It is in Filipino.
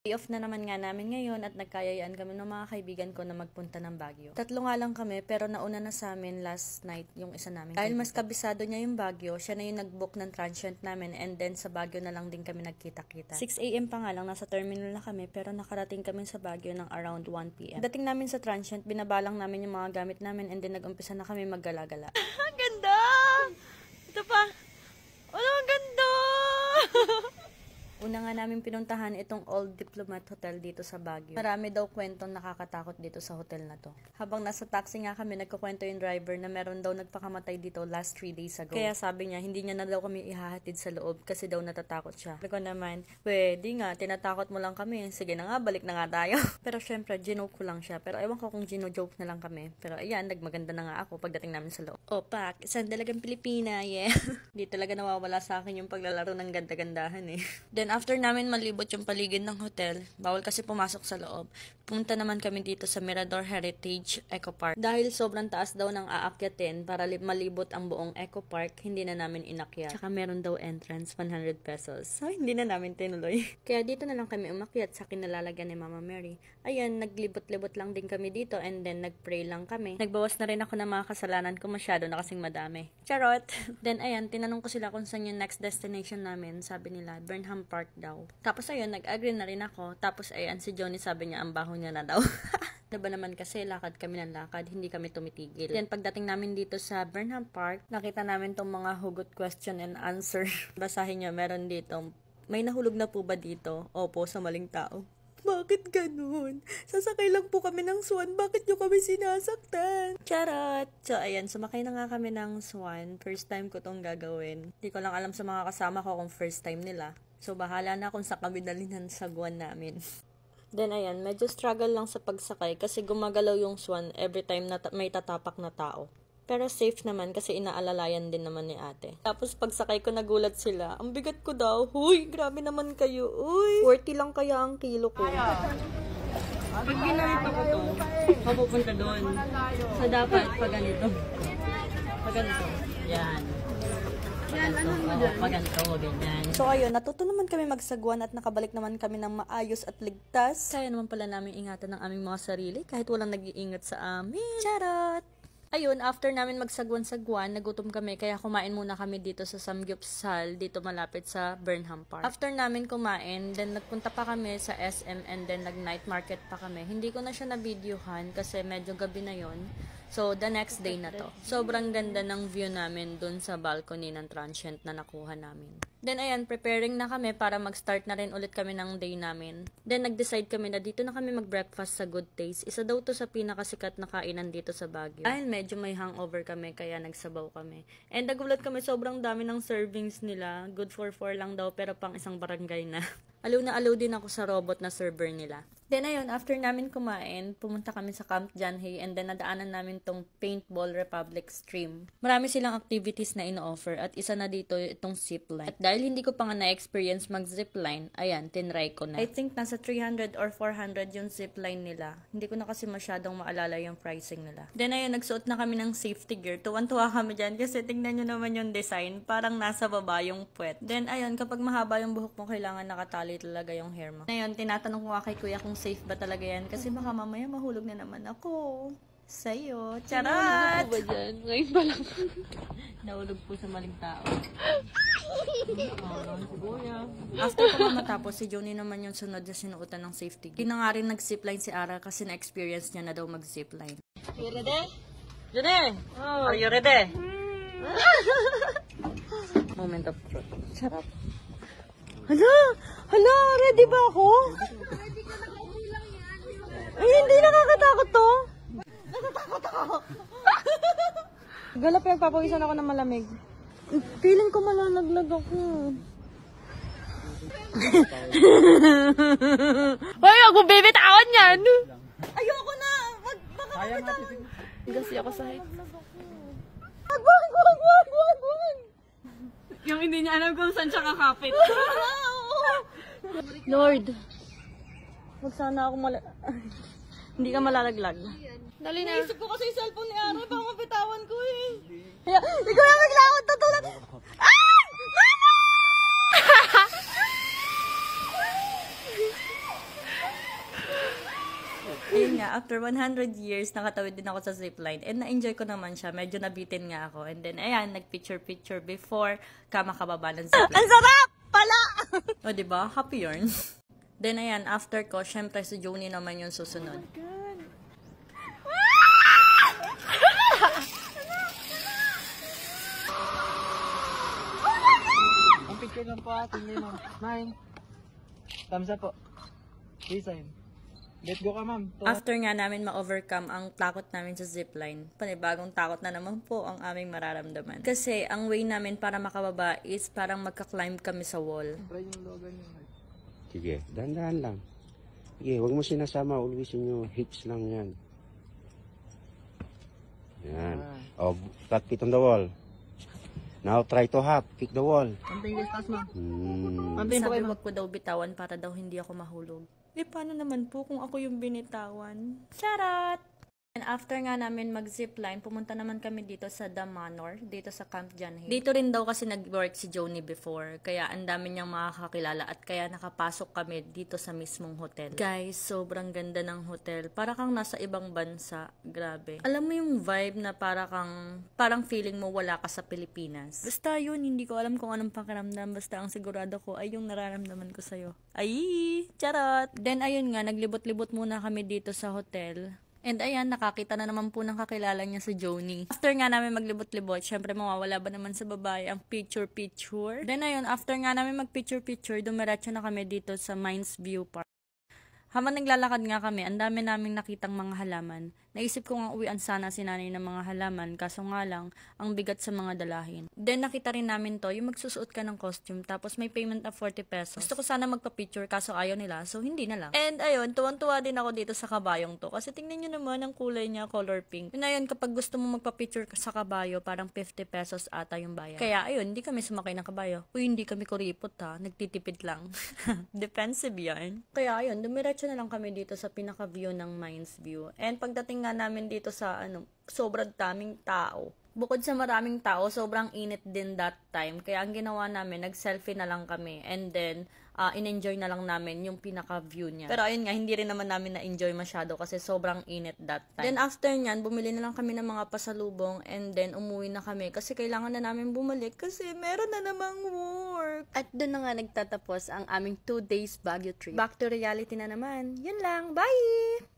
Day off na naman nga namin ngayon at nagkayayaan kami ng mga kaibigan ko na magpunta ng Baguio. 3 nga lang kami pero nauna na sa amin last night yung isa namin. Dahil mas kabisado niya yung Baguio, siya na yung nag-book ng transient namin and then sa Baguio na lang din kami nagkita-kita. 6 AM pa nga lang, nasa terminal na kami pero nakarating kami sa Baguio ng around 1 PM. Dating namin sa transient, binabalang namin yung mga gamit namin and then nag-umpisa na kami maggala-gala. Ang ganda! Ito pa! Ano, ang ganda! Una nga namin pinuntahan itong Old Diplomat Hotel dito sa Baguio. Marami daw kwentong nakakatakot dito sa hotel na to. Habang nasa taxi nga kami, nagkukwento yung driver na meron daw nagpakamatay dito last 3 days ago. Kaya sabi niya, hindi niya na daw kami ihahatid sa loob kasi daw natatakot siya. Sabi ko naman, pwede nga, tinatakot mo lang kami. Sige na nga, balik na nga tayo. Pero syempre, ginoke ko lang siya. Pero ewan ko kung gino-joke na lang kami. Pero ayan, nagmaganda na nga ako pagdating namin sa loob. Opak, isang dalagang Pilipina, yeah. Di talaga nawawala sa akin yung paglalaro ng ganda-gandahan eh. Then after namin malibot yung paligid ng hotel, bawal kasi pumasok sa loob, pumunta naman kami dito sa Mirador Heritage Eco Park. Dahil sobrang taas daw ng aakyatin para malibot ang buong Eco Park, hindi na namin inakyat. Tsaka meron daw entrance, 100 pesos. So, hindi na namin tinuloy. Kaya dito na lang kami umakyat sa kinalalagyan ni Mama Mary. Ayan, naglibot-libot lang din kami dito and then nagpray lang kami. Nagbawas na rin ako ng mga kasalanan ko, masyado na kasing madami. Charot! Then ayan, tinanong ko sila kung saan yung next destination namin. Sabi nila, Burnham Park daw. Tapos ayun, nag-agree na rin ako. Tapos ayan, si Johnny sabi niya, ang baho niya na daw. Diba naman kasi lakad kami ng lakad, hindi kami tumitigil. Then pagdating namin dito sa Burnham Park, nakita namin tong mga hugot question and answer. Basahin niyo, meron dito, may nahulog na po ba dito? Opo, sa maling tao. Bakit ganun? Sasakay lang po kami ng swan. Bakit nyo kami sinasaktan? Charot! So, ayan. Sumakay na nga kami ng swan. First time ko tong gagawin. Hindi ko lang alam sa mga kasama ko kung first time nila. So, bahala na kung sa kami dalhin sa guwan namin. Then, ayan. Medyo struggle lang sa pagsakay kasi gumagalaw yung swan every time na may tatapak na tao. Pero safe naman kasi inaalalayan din naman ni ate. Tapos pagsakay ko nagulat sila. Ang bigat ko daw. Huy, grabe naman kayo. Uy, 40 lang kaya ang kilo ko. Pag ginamit ako to, mapupunta doon. So dapat pag ganito. Pag ganito. Yan. Pag ganito, ganyan. So ayun, natuto naman kami magsagwan at nakabalik naman kami ng maayos at ligtas. Kaya naman pala namin ingatan ng aming mga sarili kahit walang nag-iingat sa amin. Charot! Ayun, after namin magsagwan-sagwan, nagutom kami, kaya kumain muna kami dito sa Samgyupsal, dito malapit sa Burnham Park. After namin kumain, then nagpunta pa kami sa SM and then nag-night market pa kami. Hindi ko na siya na-videohan kasi medyo gabi na yon. So, the next day na to. Sobrang ganda ng view namin dun sa balcony ng transient na nakuha namin. Then, ayan, preparing na kami para mag-start na rin ulit kami ng day namin. Then, nag-decide kami na dito na kami mag-breakfast sa Good Taste. Isa daw to sa pinakasikat na kainan dito sa Baguio. Dahil medyo may hangover kami, kaya nagsabaw kami. And nagulat kami, sobrang dami ng servings nila. Good for 4 lang daw, pero pang isang barangay na. Alaw na alaw din ako sa robot na server nila. Then ayun, after namin kumain, pumunta kami sa Camp Janhay and then nadaanan namin tong Paintball Republic Stream. Marami silang activities na ino-offer at isa na dito itong zipline. At dahil hindi ko pa nga na-experience mag-zipline, ayan, tinry ko na. I think nasa 300 or 400 yung zipline nila. Hindi ko na kasi masyadong maalala yung pricing nila. Then ayun, nagsuot na kami ng safety gear. Tuwan-tuwa kami dyan kasi tingnan nyo naman yung design. Parang nasa baba yung puwet. Then ayun, kapag mahaba yung buhok mo, kailangan nakatali talaga yung hair mo. Ngayon, tinatanong ko nga kay kuya kung safe ba talaga yan kasi baka mamaya mahulog na naman ako sa'yo. Charot! Nahulog po ba dyan? Ngayon pa lang. Nahulog po sa maling tao. After ko matapos, si Johnny naman yung sunod na sinuutan ng safety. Hindi na nga rin nag-zipline si Ara kasi na-experience niya na daw mag-zipline. You ready? Johnny! Oh. Are you ready? Moment of truth. Charot. Hala! Hala! Ready ba ako? Ay, hindi nakakatakot to. Natatakot ako. Galap, nagpapawisan ako ng malamig. Feeling ko malalaglag ako. Hoy, wag mo bibitawan yan! Ayoko na! Baka bibitawan. Gasi ako sa height. Wag! Yung hindi niya alam kung saan siya kakapit. Lord, wag sana ako hindi ka malalaglag. Dali na. Naisip ko kasi yung cellphone ni Ara, baka mapitawan ko eh. Ikaw na maglakot, tutulad. Ay! Mama! Ayun nga, after 100 years, nakatawid din ako sa zipline. And na-enjoy ko naman siya. Medyo nabitin nga ako. And then, ayan, nag-picture-picture before ka makababa ng zipline. Ang sarap pala! O, diba? Happy yarn. Then, ayan, after ko, syempre si Joni naman yung susunod. Ang picture lang po tingnan mo. Smile. Thumbs up po. Peace sign. Let's go ka, ma'am. After nga namin ma-overcome ang takot namin sa zipline, panibagong takot na naman po ang aming mararamdaman. Kasi ang way namin para makababa is parang magka-climb kami sa wall. Try yung logan yung mic. Sige, dahan-dahan lang. Sige, huwag mo sinasama. Always yung hips lang yan. Yan. Oh, cut feet on the wall. Now try to hop. Kick the wall. Something this taas, ma'am. Hmm. Sabi wag ko daw bitawan para daw hindi ako mahulog. Eh, paano naman po kung ako yung binitawan? Charot! And after nga namin mag-zipline, pumunta naman kami dito sa The Manor, dito sa Camp John Hay. Dito rin daw kasi nag-work si Joni before, kaya ang dami niyang makakakilala at kaya nakapasok kami dito sa mismong hotel. Guys, sobrang ganda ng hotel. Para kang nasa ibang bansa. Grabe. Alam mo yung vibe na parang feeling mo wala ka sa Pilipinas. Basta yun, hindi ko alam kung anong pakiramdam. Basta ang sigurado ko ay yung nararamdaman ko sa'yo. Ay, charot! Then ayun nga, naglibot-libot muna kami dito sa hotel. And ayan, nakakita na naman po ng kakilala niya si Joni. After nga namin maglibot-libot, syempre mawawala ba naman sa babae ang picture-picture. Then ayun, after nga namin mag-picture-picture, dumiretso na kami dito sa Mines View Park. Habang naglalakad nga kami, ang dami naming nakitang mga halaman. Naisip ko nga uwian sana si nanay ng mga halaman, kaso nga lang, ang bigat sa mga dalahin. Then nakita rin namin to, yung magsusuot ka ng costume, tapos may payment of 40 pesos. Gusto ko sana magpa-picture, kaso ayaw nila, so hindi na lang. And ayun, tuwang-tuwa din ako dito sa kabayong to, kasi tingnan nyo naman ang kulay niya, color pink. Yun ayun, kapag gusto mo magpa-picture sa kabayo, parang 50 pesos ata yung bayad. Kaya ayun, hindi kami sumakay ng kabayo. Uy, hindi kami kuripot ha, nagtitipid lang. Defensive yarn. Kaya ayun, dumiretso na lang kami dito sa pinaka-view ng Mines View. And pagdating nga namin dito sa sobrang daming tao. Bukod sa maraming tao, sobrang init din that time. Kaya ang ginawa namin, nag-selfie na lang kami. And then, in-enjoy na lang namin yung pinaka-view niya. Pero ayun nga, hindi rin naman namin na-enjoy masyado kasi sobrang init that time. Then after nyan, bumili na lang kami ng mga pasalubong and then umuwi na kami kasi kailangan na namin bumalik kasi meron na namang work. At doon na nga nagtatapos ang aming 2 days Baguio trip. Back to reality na naman. Yun lang. Bye!